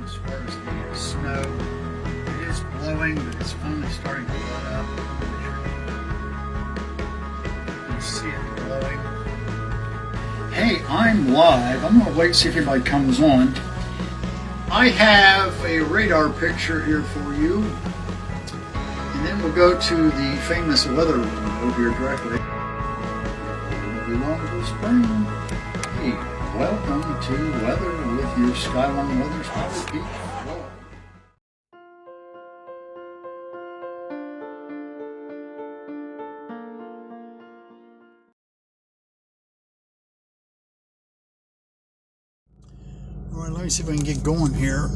as far as the snow. It is blowing, but it's finally starting to let up. You can see it blowing. Hey, I'm live. I'm going to wait and see if anybody comes on. I have a radar picture here for you. And then we'll go to the famous weather window here directly. Long spring. Hey, welcome to Weather with your Skylon Weather Spotter, Pete. All right, let me see if I can get going here.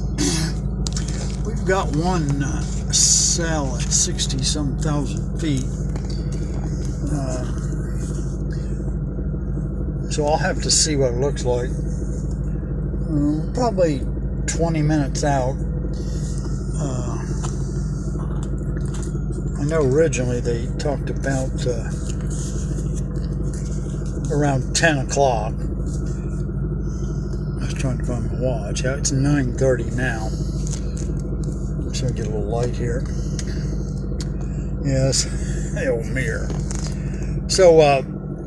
We've got one cell at 60-some thousand feet. So I'll have to see what it looks like. Probably 20 minutes out. I know originally they talked about around 10 o'clock. I was trying to find my watch. It's 9:30 now. So I get a little light here. Yes, the old mirror. So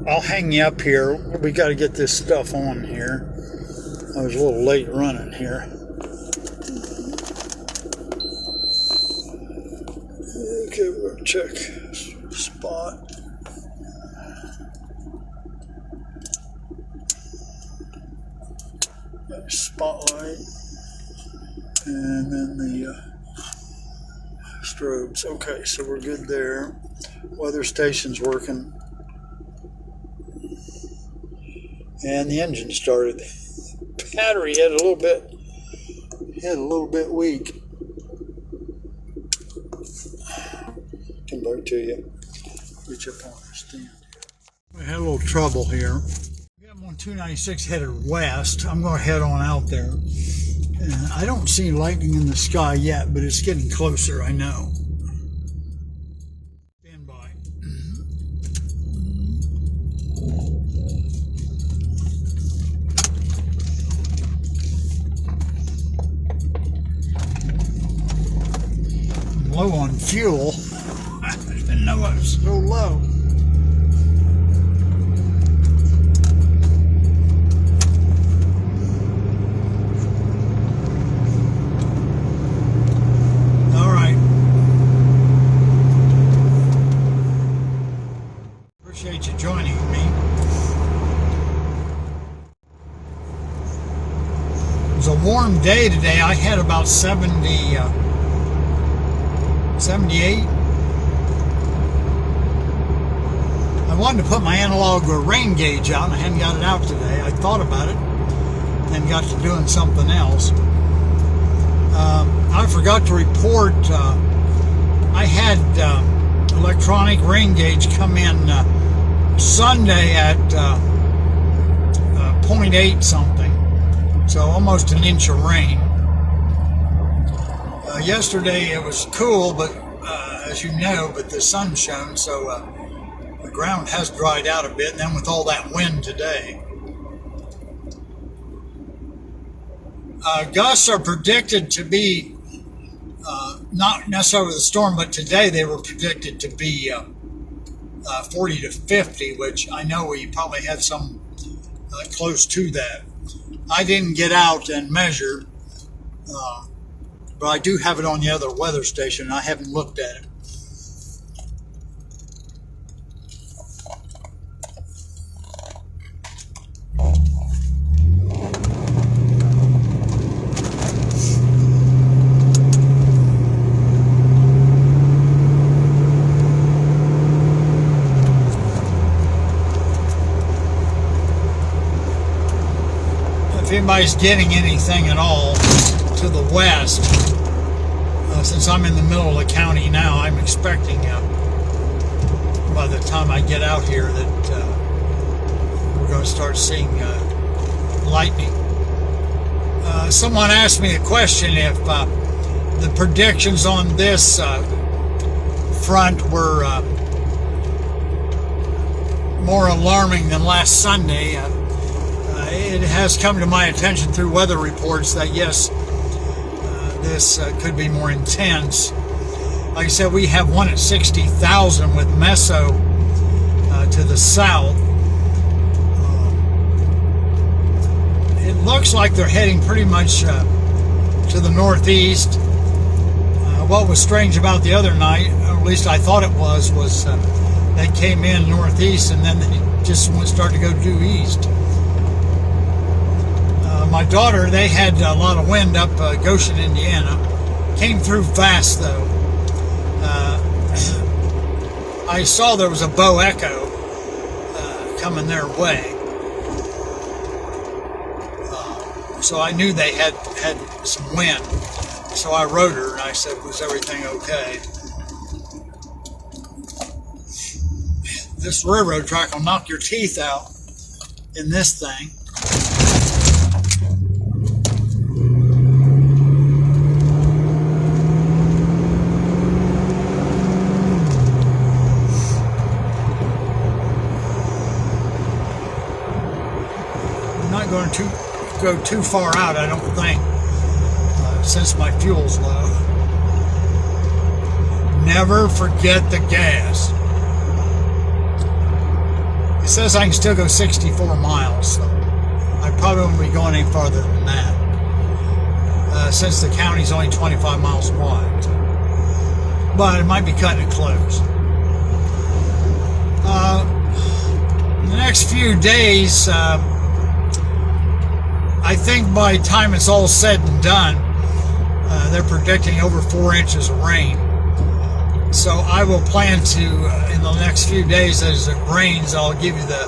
I'll hang you up here. We got to get this stuff on here. I was a little late running here. Okay, we're going to check spot. Spotlight. And then the strobes. Okay, so we're good there. Weather station's working. And the engine started. Battery had a little bit weak. Come back to you. Reach up on the stand. We had a little trouble here. We got one 296 headed west. I'm going to head on out there. And I don't see lightning in the sky yet, but it's getting closer, I know. Stand by. Low on fuel. I didn't know it was so low. All right. Appreciate you joining me. It was a warm day today. I had about 78. I wanted to put my analog rain gauge out, and I hadn't got it out today. I thought about it, then got to doing something else. I forgot to report. I had electronic rain gauge come in Sunday at 0.8 something, so almost an inch of rain. Yesterday it was cool, but as you know, but the sun shone, so the ground has dried out a bit, and then with all that wind today. Gusts are predicted to be, not necessarily the storm, but today they were predicted to be 40 to 50, which I know we probably had some close to that. I didn't get out and measure. But I do have it on the other weather station, and I haven't looked at it. If anybody's getting anything at all to the west, since I'm in the middle of the county now, I'm expecting by the time I get out here that we're going to start seeing lightning. Someone asked me a question if the predictions on this front were more alarming than last Sunday. It has come to my attention through weather reports that yes, this could be more intense. Like I said, we have one at 60,000 with Meso to the south. It looks like they're heading pretty much to the northeast. What was strange about the other night, or at least I thought it was they came in northeast and then they just started to go due east. My daughter, they had a lot of wind up Goshen, Indiana. Came through fast though. I saw there was a Bow Echo coming their way. So I knew they had some wind. So I wrote her and I said, was everything okay? This railroad track will knock your teeth out in this thing. I'm not going to go too far out, I don't think, since my fuel's low. Never forget the gas. It says I can still go 64 miles, so I probably won't be going any farther than that, since the county's only 25 miles wide. But it might be cutting it close. The next few days, I think by the time it's all said and done, they're predicting over 4 inches of rain. So I will plan to, in the next few days as it rains, I'll give you the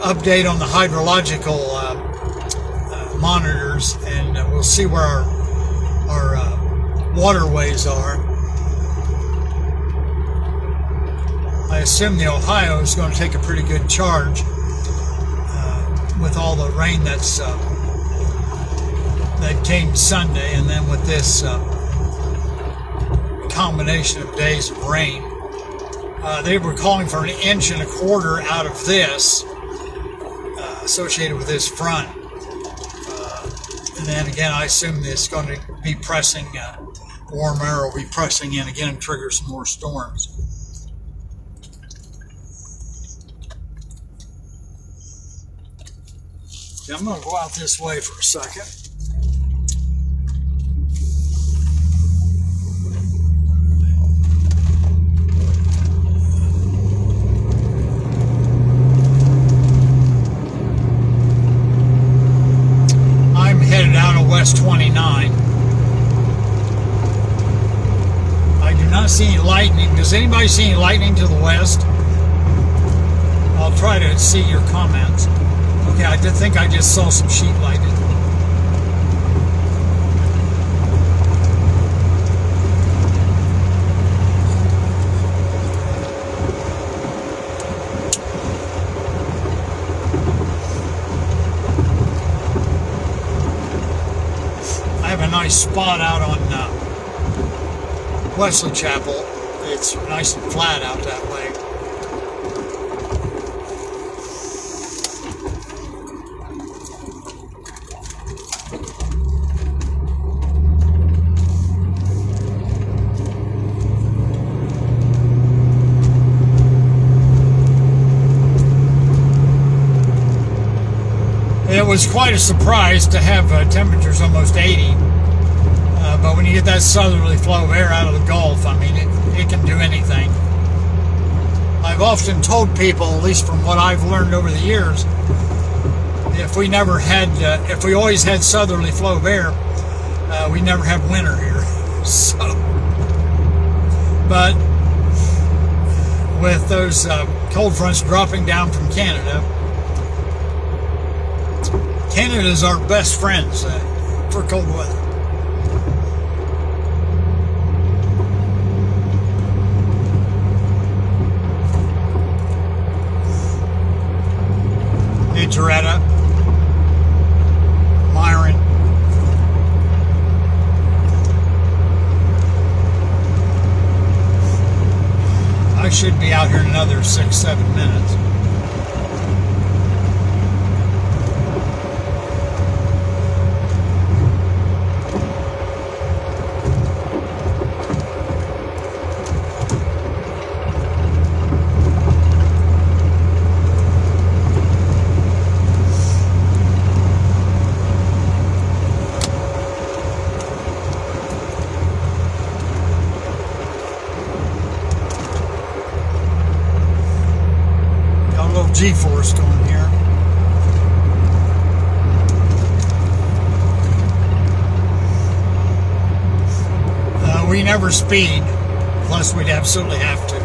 update on the hydrological monitors, and we'll see where our waterways are. I assume the Ohio is going to take a pretty good charge with all the rain that came Sunday, and then with this combination of days of rain. They were calling for 1.25 inches out of this associated with this front. And then again, I assume it's going to be pressing, warm air will be pressing in again and trigger some more storms. Okay, I'm going to go out this way for a second. West 29. I do not see any lightning. Does anybody see any lightning to the west? I'll try to see your comments. Okay, I did think I just saw some sheet lightning. Nice spot out on Wesley Chapel. It's nice and flat out that way. It was quite a surprise to have temperatures almost 80. But when you get that southerly flow of air out of the Gulf, I mean, it can do anything. I've often told people, at least from what I've learned over the years, if we always had southerly flow of air, we never have winter here. So, but with those cold fronts dropping down from Canada, Canada's our best friends for cold weather. Toretta, Myron. I should be out here in another 6-7 minutes. G-force going here. We never speed, unless we'd absolutely have to.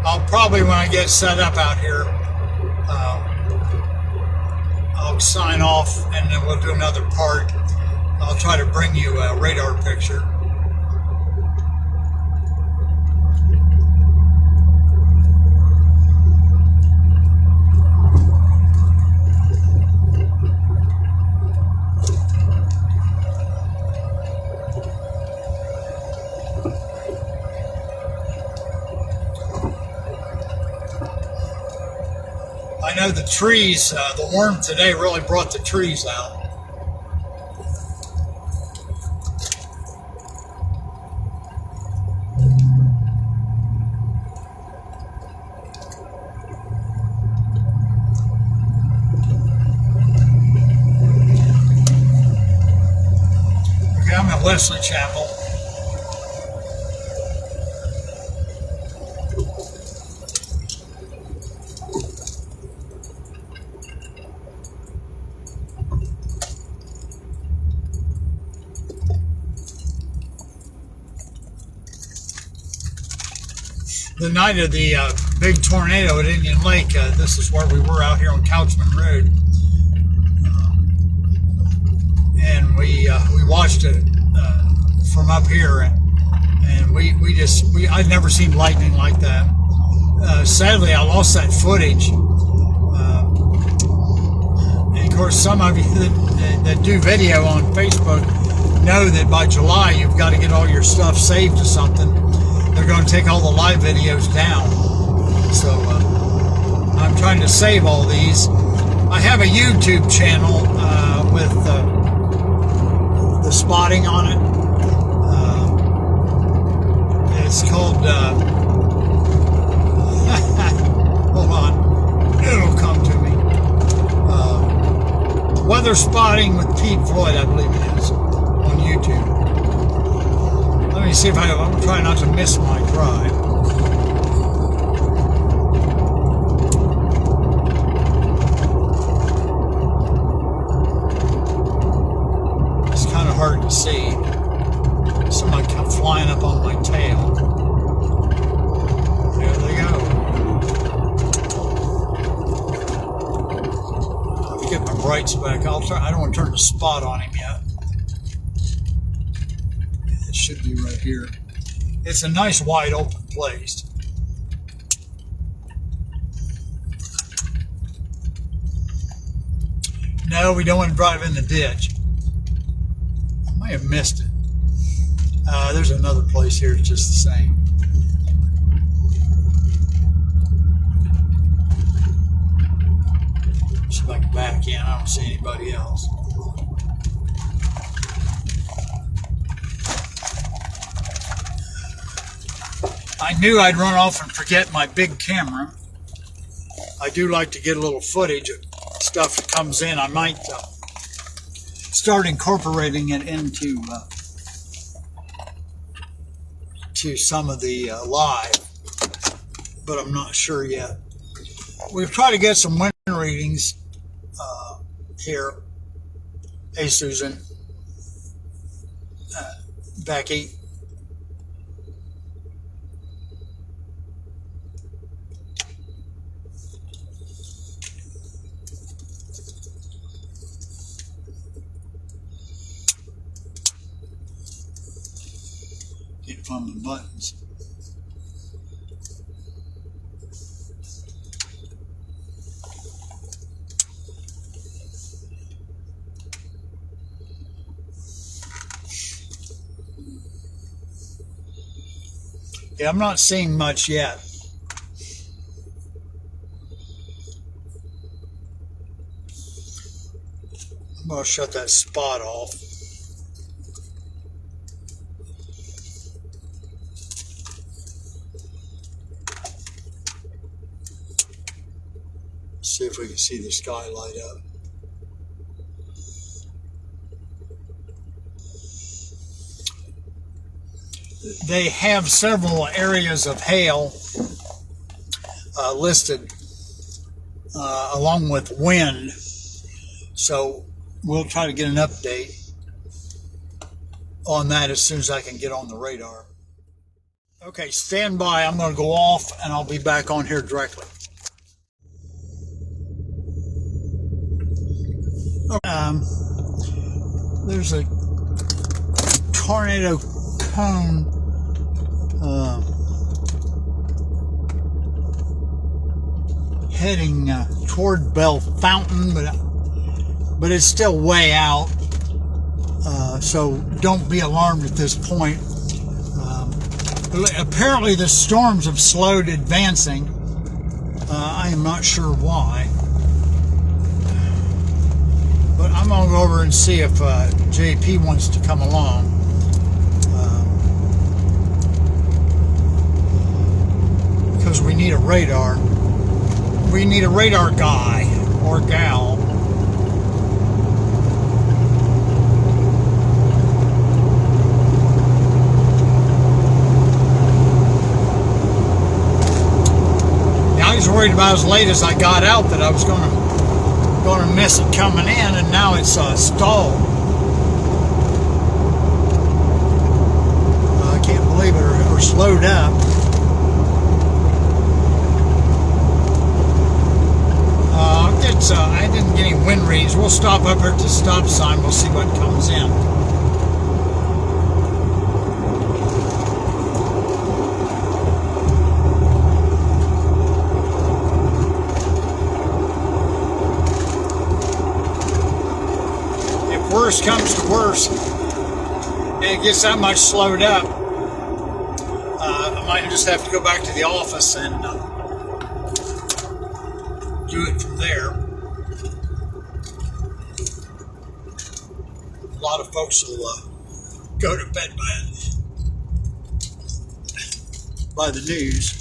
I'll probably, when I get set up out here, I'll sign off and then we'll do another part. I'll try to bring you a radar picture. I know the trees, the warmth today really brought the trees out. Okay, I'm at Wesley Chapel. The night of the big tornado at Indian Lake, this is where we were out here on Couchman Road, and we watched it from up here, and I'd never seen lightning like that. Sadly, I lost that footage, and of course, some of you that do video on Facebook know that by July you've got to get all your stuff saved to something. They're going to take all the live videos down. So I'm trying to save all these. I have a YouTube channel with the spotting on it. It's called, hold on, it'll come to me. Weather Spotting with Pete Floyd, I believe it is, on YouTube. Let me see if I'm trying not to miss my drive. It's kind of hard to see. Somebody come flying up on my tail. There they go. Let me get my brights back. I don't want to turn the spot on him yet. Should be right here. It's a nice wide open place. No, we don't want to drive in the ditch. I might have missed it. There's another place here, it's just the same. See if I can back in. I don't see anybody else. I knew I'd run off and forget my big camera. I do like to get a little footage of stuff that comes in. I might start incorporating it into to some of the live, but I'm not sure yet. We've tried to get some wind readings here. Hey, Susan. Becky. Can't find the buttons. Yeah, I'm not seeing much yet. I'm going to shut that spot off. See if we can see the sky light up. they have several areas of hail listed along with wind. So we'll try to get an update on that as soon as I can get on the radar. Okay, stand by. I'm going to go off and I'll be back on here directly. There's a tornado cone heading toward Bellefontaine, but it's still way out, so don't be alarmed at this point. Apparently the storms have slowed advancing. I am not sure why, but I'm going to go over and see if JP wants to come along. Because we need a radar. We need a radar guy or gal. Now he's worried about as late as I got out that I was going to miss it coming in, and now it's stalled. I can't believe it, or slowed up. I didn't get any wind readings. We'll stop up here at the stop sign. We'll see what comes in. If worse comes to worse, and it gets that much slowed up, I might just have to go back to the office and do it from there. A lot of folks will go to bed by the news.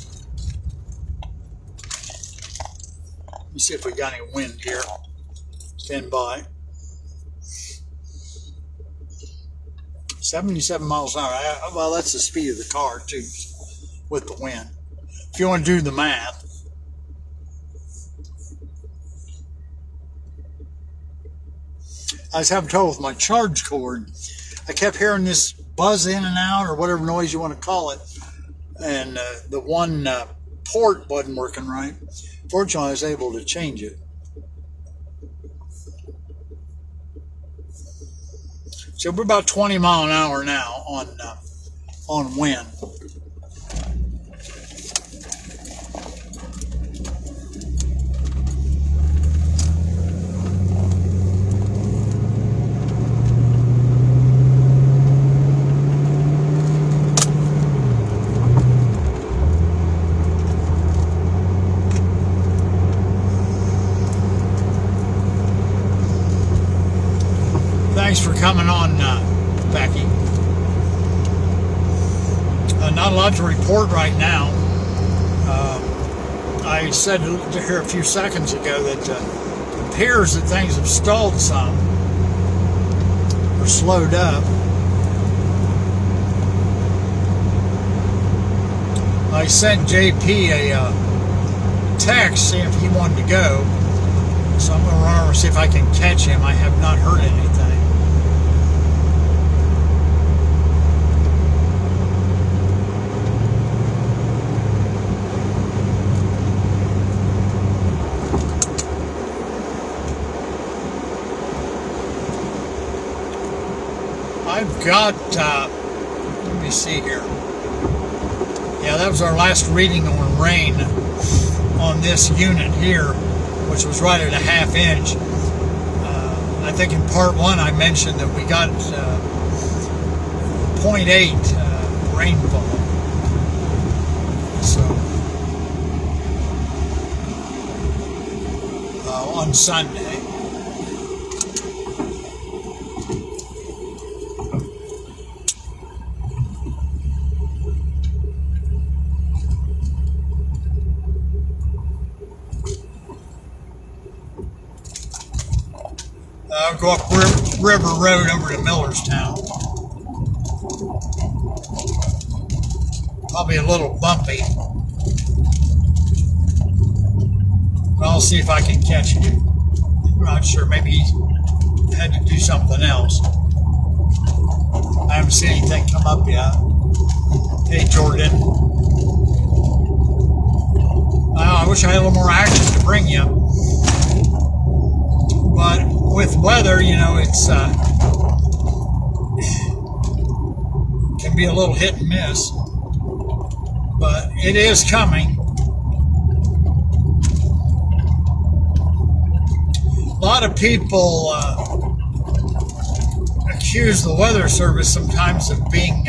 Let me see if we got any wind here. Stand by. 77 miles an hour. Well, that's the speed of the car too, with the wind. If you want to do the math. I was having trouble with my charge cord. I kept hearing this buzz in and out, or whatever noise you want to call it, and the one port wasn't working right. Fortunately, I was able to change it. So we're about 20 miles an hour now on wind. Thanks for coming on, Becky. Not a lot to report right now. I said here a few seconds ago that it appears that things have stalled some or slowed up. I sent JP a text seeing if he wanted to go, so I'm going to run over and see if I can catch him. I have not heard anything. I've got, let me see here. Yeah, that was our last reading on rain on this unit here, which was right at a ½ inch. I think in part 1 I mentioned that we got 0.8 rainfall. So, on Sunday. I'll go up River Road over to Millerstown. Probably a little bumpy. But I'll see if I can catch it. I'm not sure. Maybe he had to do something else. I haven't seen anything come up yet. Hey, Jordan. I wish I had a little more action to bring you. But with weather, you know, it's can be a little hit and miss. But it is coming. A lot of people accuse the Weather Service sometimes of being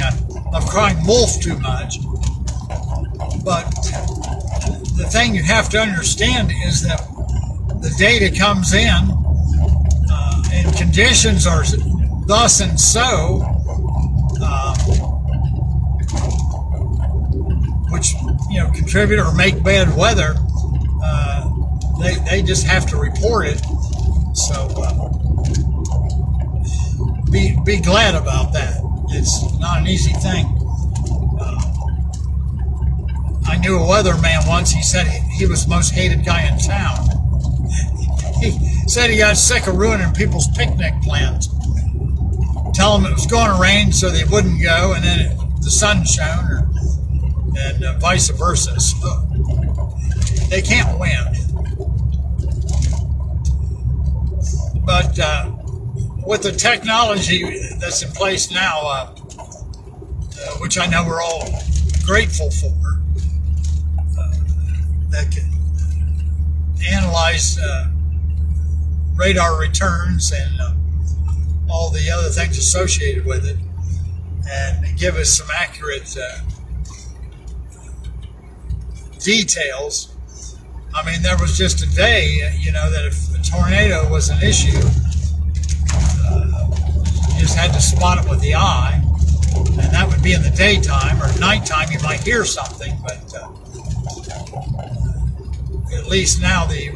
of crying wolf too much. But the thing you have to understand is that the data comes in, and conditions are thus and so, which contribute or make bad weather. They just have to report it. So be glad about that. It's not an easy thing. I knew a weatherman once. He said he was the most hated guy in town. He said he got sick of ruining people's picnic plans. Tell them it was going to rain so they wouldn't go, and then the sun shone, and vice versa. So they can't win. But with the technology that's in place now, which I know we're all grateful for, that can analyze radar returns and all the other things associated with it, and give us some accurate details. I mean, there was just a day, that if a tornado was an issue, you just had to spot it with the eye, and that would be in the daytime. Or nighttime, you might hear something, but at least now the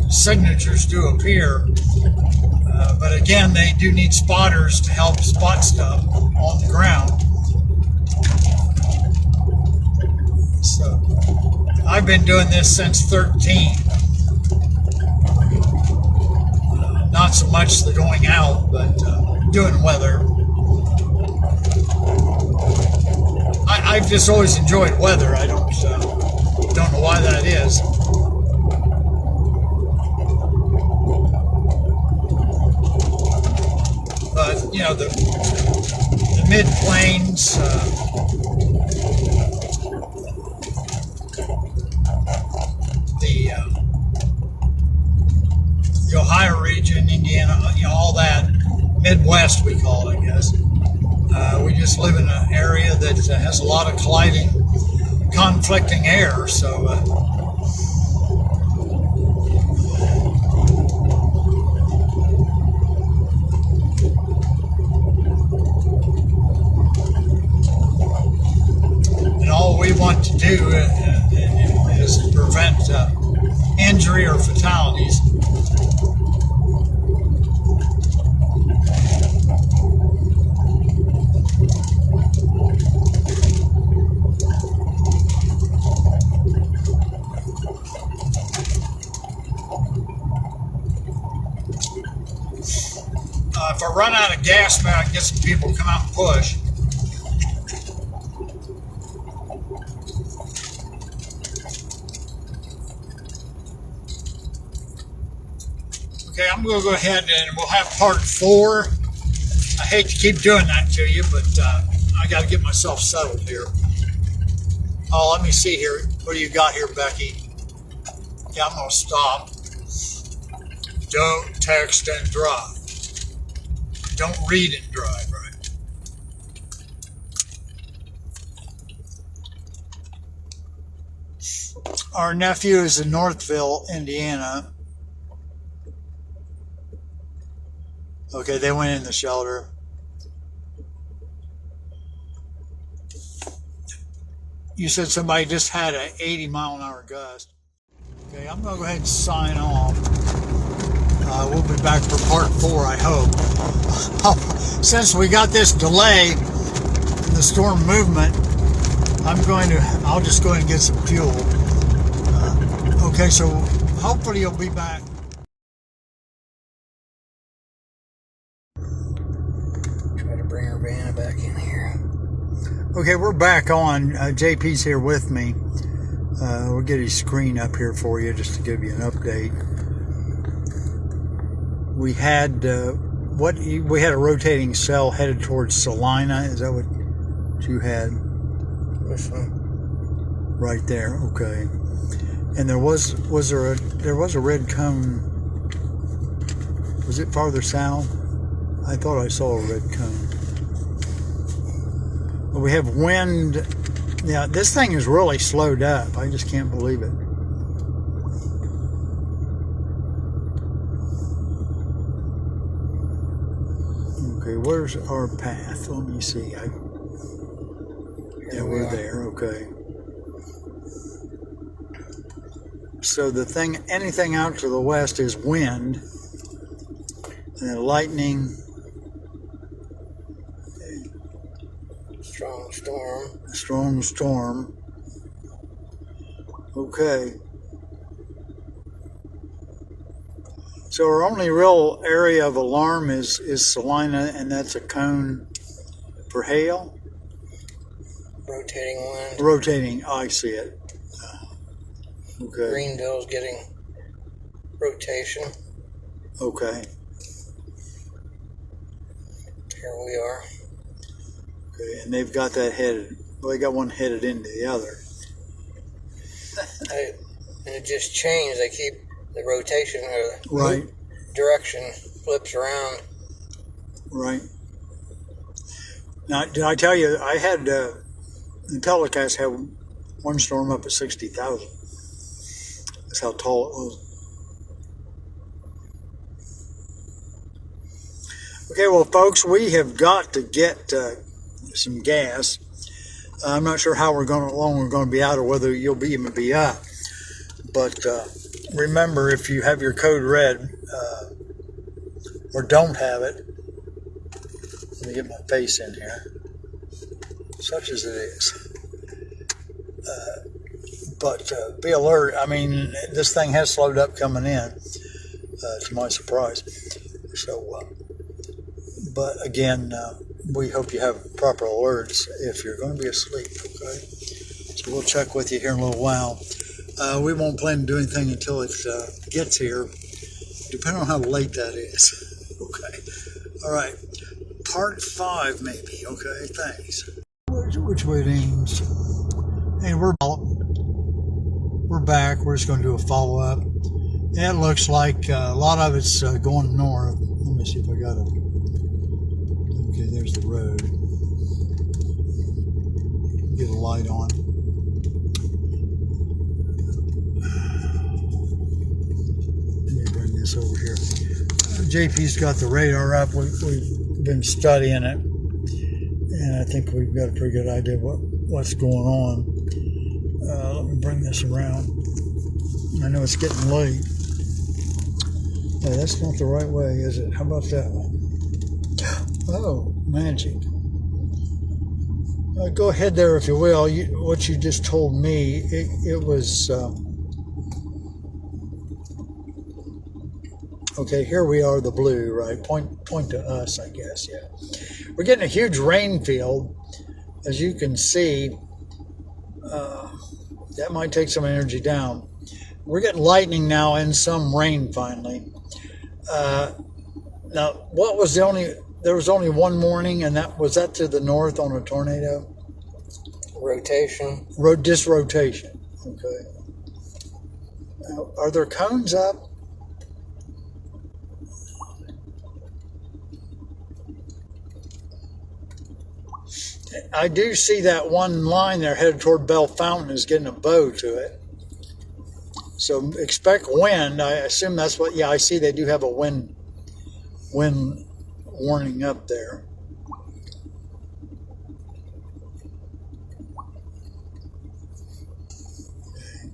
signatures do appear. But again, they do need spotters to help spot stuff on the ground. So I've been doing this since 13. Not so much the going out, but doing weather. I've just always enjoyed weather. I don't know why that is. But the mid-plains, the Ohio region, Indiana, all that Midwest we call it, I guess. We just live in an area that has a lot of colliding, conflicting air, so and all we want to do is prevent injury or fatalities. If I run out of gas, man, I can get some people to come out and push. Okay, I'm going to go ahead and we'll have part 4. I hate to keep doing that to you, but I got to get myself settled here. Oh, let me see here. What do you got here, Becky? Yeah, I'm going to stop. Don't text and drive. Don't read and drive, right? Our nephew is in Northville, Indiana. Okay, they went in the shelter. You said somebody just had an 80-mile-an-hour gust. Okay, I'm going to go ahead and sign off. We'll be back for part 4, I hope. Since we got this delay in the storm movement, I'll just go ahead and get some fuel. Okay, so hopefully you'll be back. Try to bring Urbana back in here. Okay, we're back on. JP's here with me. We'll get his screen up here for you just to give you an update. We had we had a rotating cell headed towards Salina. Is that what you had? This one. Right there. Okay. And there was a red cone. Was it farther south? I thought I saw a red cone. But we have wind. Yeah, this thing is really slowed up. I just can't believe it. Okay, where's our path? Let me see. Yeah, we're there. Okay. So anything out to the west is wind, and then lightning. Strong storm. Strong storm. Okay. So our only real area of alarm is Salina, and that's a cone for hail. Rotating wind. Rotating. Oh, I see it. Okay. Greenville's getting rotation. Okay. Here we are. Okay, and they've got that headed. Well, they got one headed into the other. And it just changed. They keep the rotation or the right direction flips around. Right. Now, did I tell you I had the telecast had one storm up at 60,000. That's how tall it was. Okay, well, folks, we have got to get some gas. I'm not sure how long we're going to be out, or whether you'll even be up. But remember, if you have your code red or don't have it, let me get my face in here. Such as it is. But be alert. I mean, this thing has slowed up coming in, to my surprise. So, but again, we hope you have proper alerts if you're going to be asleep, okay? So we'll check with you here in a little while. We won't plan to do anything until it gets here, depending on how late that is. Okay. All right. Part 5, maybe. Okay, thanks. Which way it aims? And we're back. We're just going to do a follow-up. It looks like a lot of it's going north. Let me see if I got it. Okay, there's the road. Get a light on. Let me bring this over here. JP's got the radar up. We've been studying it, and I think we've got a pretty good idea of what's going on. Let me bring this around. I know it's getting late. Hey, that's not the right way, is it? How about that one? Oh, magic. Go ahead there, if you will. What you just told me, it was... okay, here we are, the blue, right? Point to us, I guess, yeah. We're getting a huge rain field. As you can see, that might take some energy down. We're getting lightning now and some rain finally. Now, what was there was only one morning, and was that to the north on a tornado? Rotation. Disrotation. Okay. Now, are there cones up? I do see that one line there headed toward Bell Fountain is getting a bow to it. So expect wind. I assume that's what, yeah, I see they do have a wind warning up there.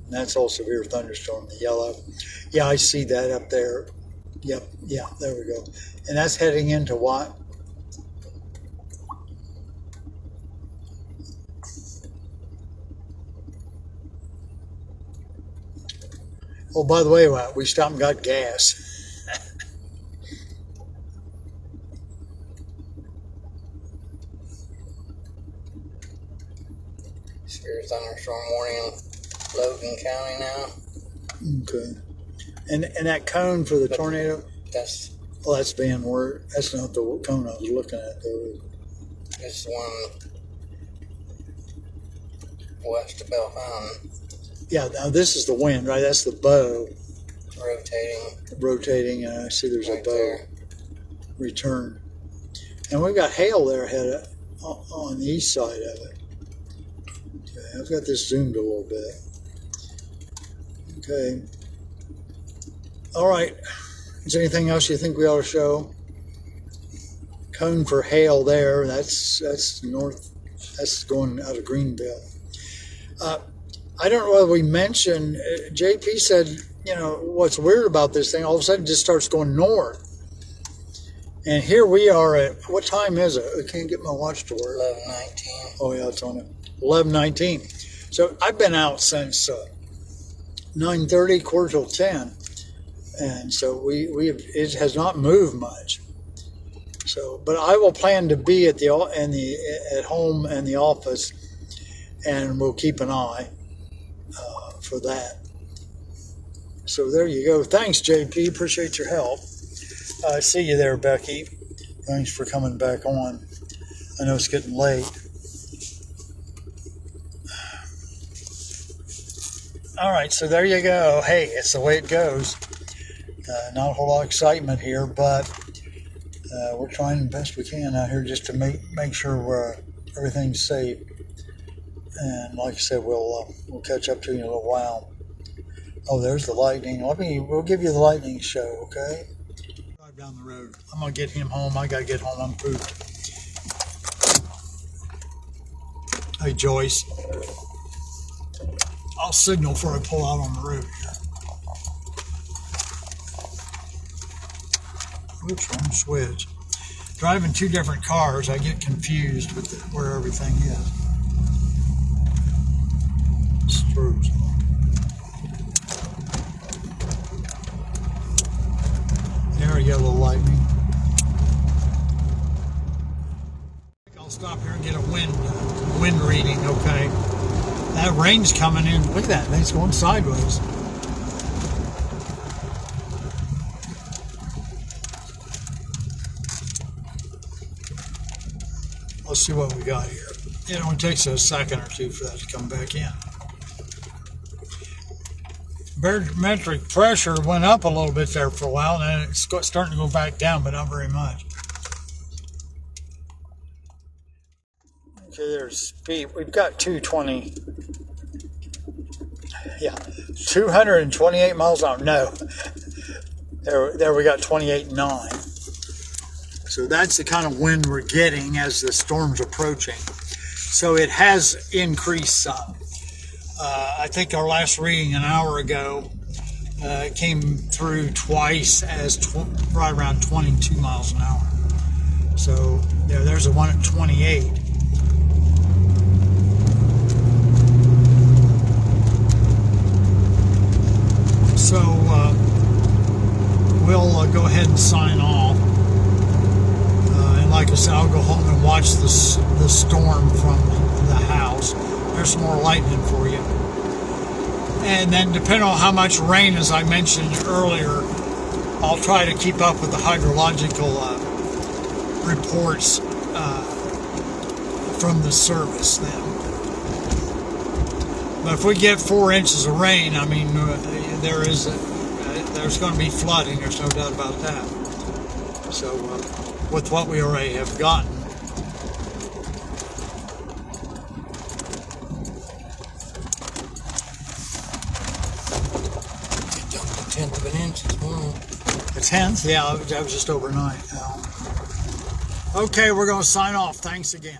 That's all severe thunderstorm, the yellow. Yeah, I see that up there. Yep, yeah, there we go. And that's heading into what? Oh, by the way, we stopped and got gas. Severe thunderstorm warning in Logan County now. Okay. And that cone for the tornado? That's Van Wert. That's not the cone I was looking at, though. it's the one west of Belfast. Yeah, now this is the wind, right? That's the bow Rotating. I see there's right a bow there. return. And we've got hail there ahead on the east side of it. Okay, I've got this zoomed a little bit. Okay. All right. Is there anything else you think we ought to show? Cone for hail there. That's north. That's going out of Greenville. I don't know whether we mentioned, JP said, what's weird about this thing, all of a sudden it just starts going north. And here we are at, what time is it? I can't get my watch to work. 11:19. Oh, yeah, it's on it. 11:19. So I've been out since 9:30, quarter till 10. And so it has not moved much. So, but I will plan to be at home and the office, and we'll keep an eye for that. So there you go. Thanks, JP. Appreciate your help. See you there, Becky. Thanks for coming back on. I know it's getting late. All right, so there you go. Hey, it's the way it goes. Not a whole lot of excitement here, but we're trying the best we can out here just to make sure everything's safe. And like I said, we'll catch up to you in a little while. Oh, there's the lightning. We'll give you the lightning show, okay? Drive down the road. I'm gonna get him home. I gotta get home. I'm pooped. Hey, Joyce. I'll signal before I pull out on the road here. Oops, wrong switch. Driving two different cars, I get confused with where everything is. Screws. There, yellow lightning. I'll stop here and get a wind reading, okay? That rain's coming in. Look at that, it's going sideways. Let's see what we got here. It only takes a second or two for that to come back in. Barometric pressure went up a little bit there for a while, and then it's starting to go back down, but not very much. Okay, there's speed. We've got 220. Yeah, 228 miles an hour. No, there we got 28.9. So that's the kind of wind we're getting as the storm's approaching. So it has increased some. I think our last reading an hour ago came through twice as right around 22 miles an hour. So there's a one at 28. So we'll go ahead and sign off. And like I said, I'll go home and watch the storm from the house. There's some more lightning for you. And then depending on how much rain, as I mentioned earlier, I'll try to keep up with the hydrological reports from the service then. But if we get 4 inches of rain, I mean, there's going to be flooding. There's no doubt about that. So with what we already have gotten. A tenth of an inch this morning. A tenth? Yeah, that was just overnight. Okay, we're going to sign off. Thanks again.